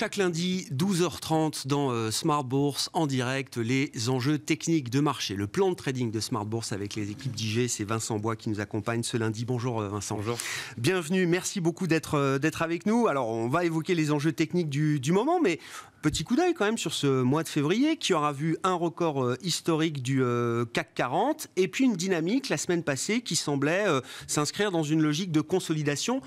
Chaque lundi, 12h30 dans Smart Bourse, en direct, les enjeux techniques de marché. Le plan de trading de Smart Bourse avec les équipes d'IG, c'est Vincent Bois qui nous accompagne ce lundi. Bonjour Vincent. Bonjour. Bienvenue, merci beaucoup d'être avec nous. Alors, on va évoquer les enjeux techniques du moment, mais petit coup d'œil quand même sur ce mois de février qui aura vu un record historique du CAC 40 et puis une dynamique la semaine passée qui semblait s'inscrire dans une logique de consolidation.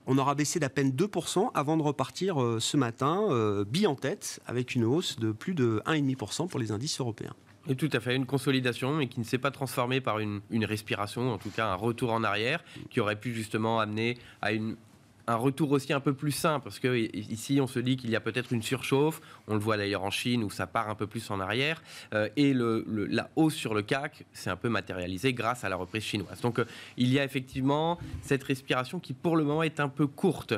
On aura baissé d'à peine 2% avant de repartir ce matin, bille en tête, avec une hausse de plus de 1,5% pour les indices européens. Et tout à fait, une consolidation, mais qui ne s'est pas transformée par une respiration, en tout cas un retour en arrière, qui aurait pu justement amener à un retour aussi un peu plus sain, parce que ici on se dit qu'il y a peut-être une surchauffe, on le voit d'ailleurs en Chine où ça part un peu plus en arrière, et la hausse sur le CAC s'est un peu matérialisée grâce à la reprise chinoise. Donc il y a effectivement cette respiration qui pour le moment est un peu courte,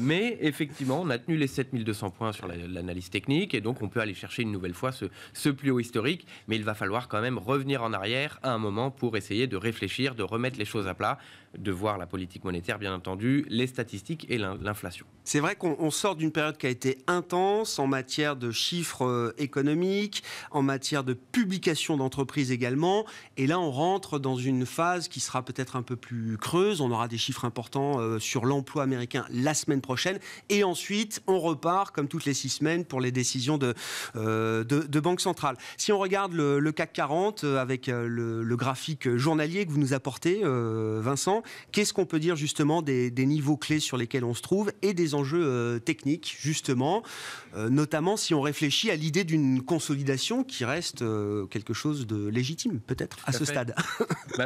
mais effectivement on a tenu les 7200 points sur l'analyse technique, et donc on peut aller chercher une nouvelle fois ce plus haut historique, mais il va falloir quand même revenir en arrière à un moment pour essayer de réfléchir, de remettre les choses à plat, de voir la politique monétaire bien entendu, les statistiques et l'inflation. C'est vrai qu'on sort d'une période qui a été intense en matière de chiffres économiques, en matière de publication d'entreprises également, et là on rentre dans une phase qui sera peut-être un peu plus creuse. On aura des chiffres importants sur l'emploi américain la semaine prochaine, et ensuite on repart comme toutes les 6 semaines pour les décisions de banque centrale. Si on regarde le CAC 40 avec le graphique journalier que vous nous apportez, Vincent, qu'est-ce qu'on peut dire justement des niveaux clés sur lesquels on se trouve et des enjeux techniques justement, notamment si on réfléchit à l'idée d'une consolidation qui reste quelque chose de légitime peut-être à ce stade.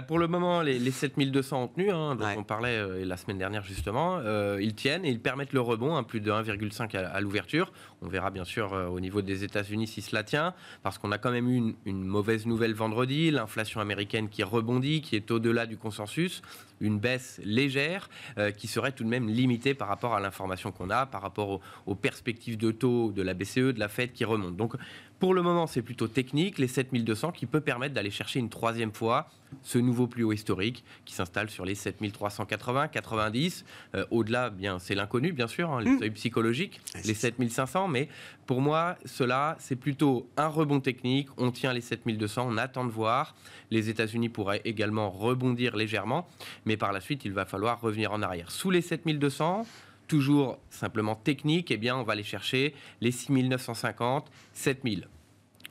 Pour le moment les 7200 ont tenu, dont on parlait la semaine dernière justement, ils tiennent et ils permettent le rebond, plus de 1,5 à l'ouverture. On verra bien sûr au niveau des États-Unis si cela tient, parce qu'on a quand même eu une mauvaise nouvelle vendredi, l'inflation américaine qui rebondit, qui est au-delà du consensus, une baisse légère qui serait tout de même limitée par rapport à l'information qu'on a, par rapport aux perspectives de taux de la BCE, de la Fed qui remontent. Donc pour le moment c'est plutôt technique, les 7200 qui peut permettre d'aller chercher une troisième fois ce nouveau plus haut historique qui s'installe sur les 7380, 90. Au-delà, bien, c'est l'inconnu bien sûr, les seuils psychologiques, les 7500, mais pour moi cela c'est plutôt un rebond technique. On tient les 7200, on attend de voir. Les États-Unis pourraient également rebondir légèrement, mais par la suite il va falloir revenir en arrière. Sous les 7200, toujours simplement technique, eh bien on va aller chercher les 6950, 7000.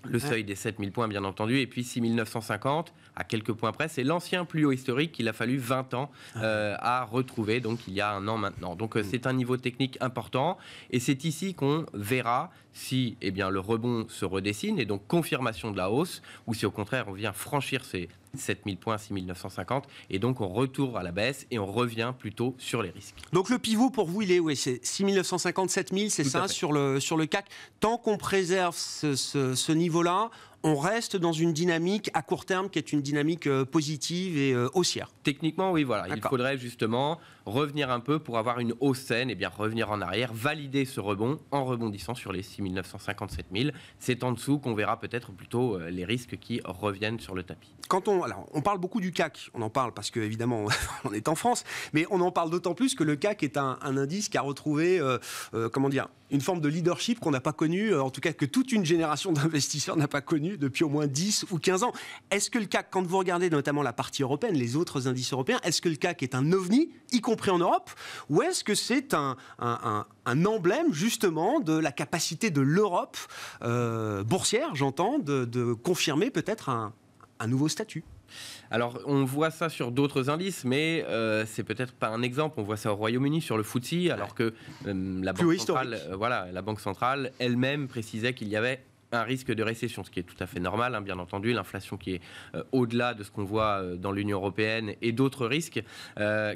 Le seuil des 7000 points, bien entendu, et puis 6950, à quelques points près, c'est l'ancien plus haut historique qu'il a fallu 20 ans à retrouver, donc il y a un an maintenant. Donc c'est un niveau technique important, et c'est ici qu'on verra si le rebond se redessine, et donc confirmation de la hausse, ou si au contraire on vient franchir ces 7000 points, 6950, et donc on retourne à la baisse et on revient plutôt sur les risques. Donc le pivot pour vous, il est c'est 6950, 7000, c'est ça sur le CAC. Tant qu'on préserve ce niveau-là, on reste dans une dynamique à court terme qui est une dynamique positive et haussière. Techniquement, oui, voilà. Il faudrait justement revenir un peu pour avoir une hausse saine, et bien revenir en arrière, valider ce rebond en rebondissant sur les 6950, 7000. C'est en dessous qu'on verra peut-être plutôt les risques qui reviennent sur le tapis. Alors, on parle beaucoup du CAC, on en parle parce qu'évidemment on est en France, mais on en parle d'autant plus que le CAC est un indice qui a retrouvé une forme de leadership qu'on n'a pas connue, en tout cas que toute une génération d'investisseurs n'a pas connue depuis au moins 10 ou 15 ans. Est-ce que le CAC, quand vous regardez notamment la partie européenne, les autres indices européens, est-ce que le CAC est un ovni, y compris en Europe, ou est-ce que c'est un emblème justement de la capacité de l'Europe boursière, j'entends, de confirmer peut-être un nouveau statut? Alors, on voit ça sur d'autres indices, mais c'est peut-être pas un exemple. On voit ça au Royaume-Uni sur le FTSE, alors que la Banque centrale elle-même précisait qu'il y avait un risque de récession, ce qui est tout à fait normal, bien entendu, l'inflation qui est au-delà de ce qu'on voit dans l'Union européenne et d'autres risques,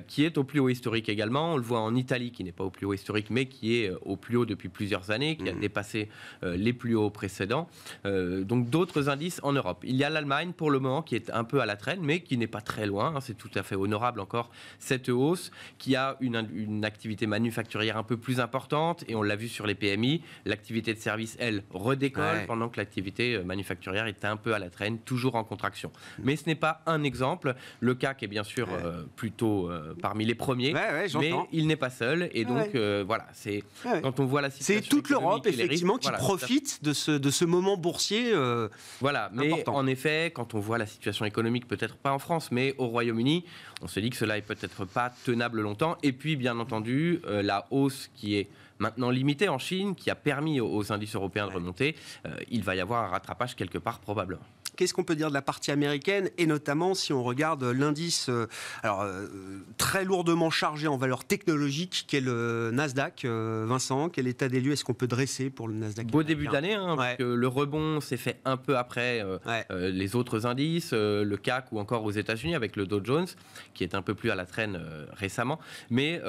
qui est au plus haut historique également. On le voit en Italie, qui n'est pas au plus haut historique, mais qui est au plus haut depuis plusieurs années, qui a dépassé les plus hauts précédents. Donc d'autres indices en Europe. Il y a l'Allemagne, pour le moment, qui est un peu à la traîne, mais qui n'est pas très loin. C'est tout à fait honorable encore, cette hausse, qui a une activité manufacturière un peu plus importante, et on l'a vu sur les PMI. L'activité de service, elle, redécolle. pendant que l'activité manufacturière était un peu à la traîne, toujours en contraction. Mais ce n'est pas un exemple. Le CAC est bien sûr plutôt parmi les premiers, mais il n'est pas seul. Et donc, voilà, c'est quand on voit la situation. C'est toute l'Europe, effectivement, qui profite de ce moment boursier. Voilà, mais important. En effet, quand on voit la situation économique, peut-être pas en France, mais au Royaume-Uni, on se dit que cela est peut-être pas tenable longtemps. Et puis, bien entendu, la hausse qui est maintenant limitée en Chine, qui a permis aux indices européens de remonter, il va y avoir un rattrapage quelque part probablement. Qu'est-ce qu'on peut dire de la partie américaine, et notamment si on regarde l'indice très lourdement chargé en valeur technologique qu'est le Nasdaq. Vincent, quel état des lieux est-ce qu'on peut dresser pour le Nasdaq? Beau début d'année, parce que le rebond s'est fait un peu après les autres indices, le CAC ou encore aux États-Unis avec le Dow Jones, qui est un peu plus à la traîne récemment. Mais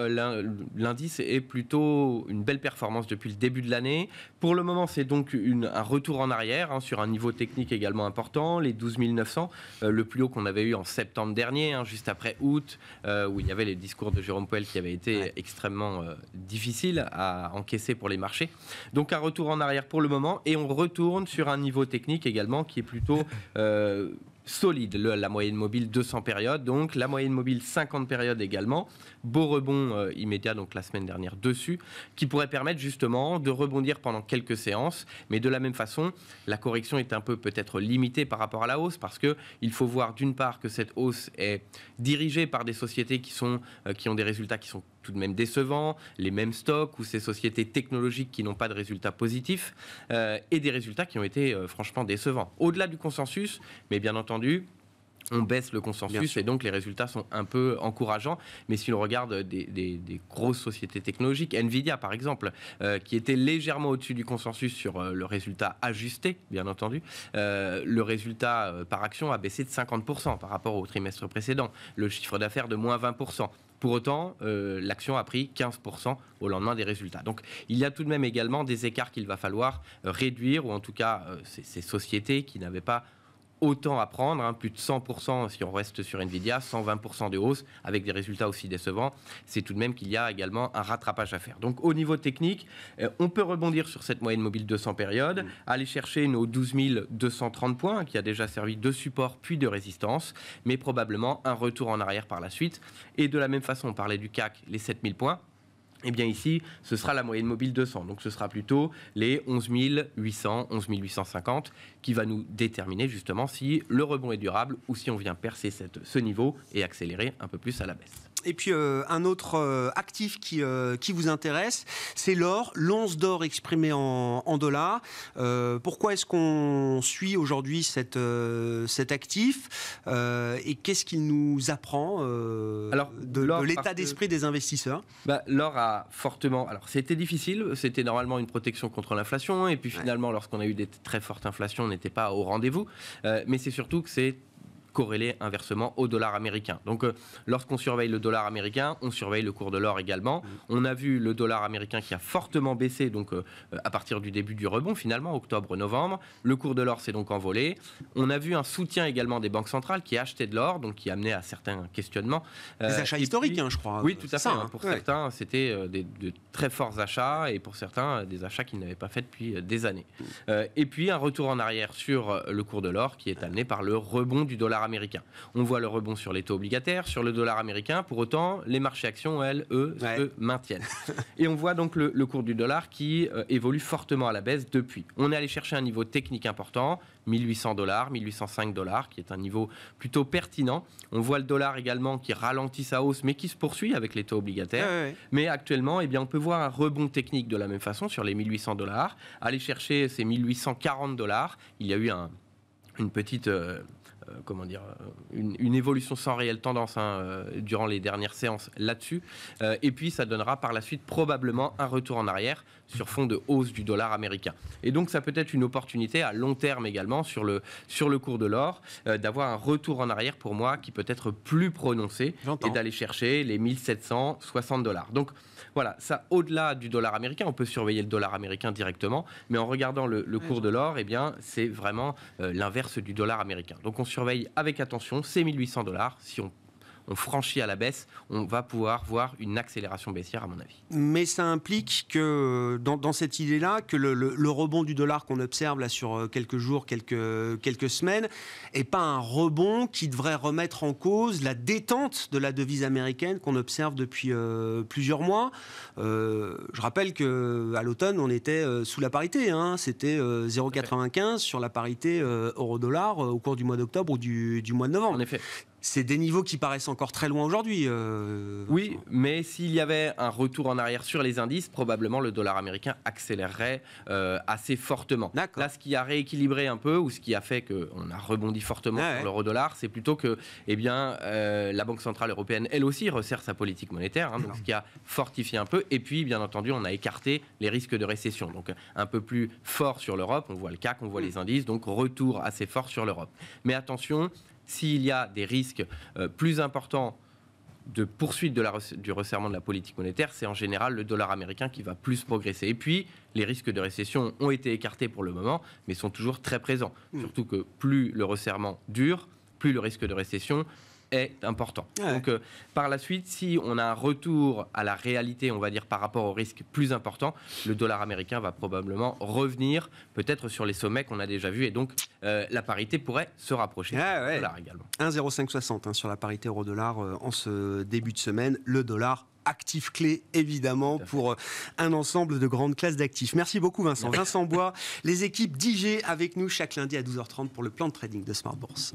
l'indice est plutôt une belle performance depuis le début de l'année. Pour le moment, c'est donc un retour en arrière sur un niveau technique également important. Les 12 900, le plus haut qu'on avait eu en septembre dernier, juste après août, où il y avait les discours de Jérôme Powell qui avaient été extrêmement difficiles à encaisser pour les marchés. Donc un retour en arrière pour le moment, et on retourne sur un niveau technique également qui est plutôt solide, la moyenne mobile 200 périodes, donc la moyenne mobile 50 périodes également. Beau rebond immédiat, donc la semaine dernière dessus, qui pourrait permettre justement de rebondir pendant quelques séances. Mais de la même façon, la correction est un peu peut-être limitée par rapport à la hausse, parce qu'il faut voir d'une part que cette hausse est dirigée par des sociétés qui ont des résultats qui sont tout de même décevants, les mêmes stocks ou ces sociétés technologiques qui n'ont pas de résultats positifs, et des résultats qui ont été franchement décevants. Au-delà du consensus, mais bien entendu, on baisse le consensus et donc les résultats sont un peu encourageants. Mais si l'on regarde des grosses sociétés technologiques, Nvidia par exemple, qui était légèrement au-dessus du consensus sur le résultat ajusté, bien entendu, le résultat par action a baissé de 50% par rapport au trimestre précédent, le chiffre d'affaires de moins 20%. Pour autant, l'action a pris 15% au lendemain des résultats. Donc, il y a tout de même également des écarts qu'il va falloir réduire, ou en tout cas, ces sociétés qui n'avaient pas autant à prendre, plus de 100% si on reste sur Nvidia, 120% de hausse avec des résultats aussi décevants, c'est tout de même qu'il y a également un rattrapage à faire. Donc au niveau technique, on peut rebondir sur cette moyenne mobile 200 périodes, aller chercher nos 12 230 points qui a déjà servi de support puis de résistance, mais probablement un retour en arrière par la suite. Et de la même façon, on parlait du CAC, les 7000 points. Eh bien ici, ce sera la moyenne mobile 200. Donc ce sera plutôt les 11 800, 11 850 qui va nous déterminer justement si le rebond est durable ou si on vient percer ce niveau et accélérer un peu plus à la baisse. Et puis un autre actif qui vous intéresse, c'est l'or, l'once d'or exprimée en dollars. Pourquoi est-ce qu'on suit aujourd'hui cet actif et qu'est-ce qu'il nous apprend de l'état d'esprit des investisseurs? L'or a fortement... Alors c'était difficile, c'était normalement une protection contre l'inflation et puis finalement lorsqu'on a eu des très fortes inflations, on n'était pas au rendez-vous. Mais c'est surtout que c'est corrélé inversement au dollar américain. Donc lorsqu'on surveille le dollar américain, on surveille le cours de l'or également. On a vu le dollar américain qui a fortement baissé donc à partir du début du rebond finalement, octobre-novembre. Le cours de l'or s'est donc envolé. On a vu un soutien également des banques centrales qui achetaient de l'or, donc qui amenait à certains questionnements. Des achats historiques, je crois. Oui, tout à fait. Pour certains, c'était de très forts achats et pour certains, des achats qu'ils n'avaient pas fait depuis des années. Et puis un retour en arrière sur le cours de l'or qui est amené par le rebond du dollar américain. On voit le rebond sur les taux obligataires, sur le dollar américain. Pour autant, les marchés actions, eux, se maintiennent. Et on voit donc le cours du dollar qui évolue fortement à la baisse depuis. On est allé chercher un niveau technique important, 1800 $, 1805 $, qui est un niveau plutôt pertinent. On voit le dollar également qui ralentit sa hausse, mais qui se poursuit avec les taux obligataires. Mais actuellement, on peut voir un rebond technique de la même façon sur les 1800 $. Aller chercher ces 1840 $. Il y a eu une petite... une évolution sans réelle tendance durant les dernières séances là-dessus. Et puis, ça donnera par la suite probablement un retour en arrière sur fond de hausse du dollar américain. Et donc, ça peut être une opportunité à long terme également sur le cours de l'or, d'avoir un retour en arrière pour moi qui peut être plus prononcé et d'aller chercher les 1760 $. Donc, voilà, ça, au-delà du dollar américain, on peut surveiller le dollar américain directement, mais en regardant le cours de l'or, c'est vraiment l'inverse du dollar américain. Donc, on surveille avec attention ces 1800 $. Si on franchit à la baisse, on va pouvoir voir une accélération baissière à mon avis. Mais ça implique que dans cette idée-là, que le rebond du dollar qu'on observe là sur quelques jours, quelques semaines, n'est pas un rebond qui devrait remettre en cause la détente de la devise américaine qu'on observe depuis plusieurs mois. Je rappelle qu'à l'automne, on était sous la parité. C'était 0,95 sur la parité euro-dollar au cours du mois d'octobre ou du mois de novembre. En effet. C'est des niveaux qui paraissent encore très loin aujourd'hui. Oui, mais s'il y avait un retour en arrière sur les indices, probablement le dollar américain accélérerait assez fortement. Là, ce qui a rééquilibré un peu, ou ce qui a fait qu'on a rebondi fortement sur l'euro-dollar, c'est plutôt que la Banque Centrale Européenne, elle aussi, resserre sa politique monétaire, donc ce qui a fortifié un peu. Et puis, bien entendu, on a écarté les risques de récession. Donc, un peu plus fort sur l'Europe, on voit le CAC, on voit les indices, donc retour assez fort sur l'Europe. Mais attention, s'il y a des risques plus importants de poursuite du resserrement de la politique monétaire, c'est en général le dollar américain qui va plus progresser. Et puis, les risques de récession ont été écartés pour le moment, mais sont toujours très présents. Surtout que plus le resserrement dure, plus le risque de récession est important. Donc, par la suite, si on a un retour à la réalité, on va dire, par rapport aux risques plus importants, le dollar américain va probablement revenir peut-être sur les sommets qu'on a déjà vus, et donc la parité pourrait se rapprocher du dollar également. 1,0560 sur la parité euro-dollar en ce début de semaine. Le dollar actif clé, évidemment, pour un ensemble de grandes classes d'actifs. Merci beaucoup, Vincent. Vincent Bois, les équipes d'IG avec nous chaque lundi à 12h30 pour le plan de trading de Smart Bourse.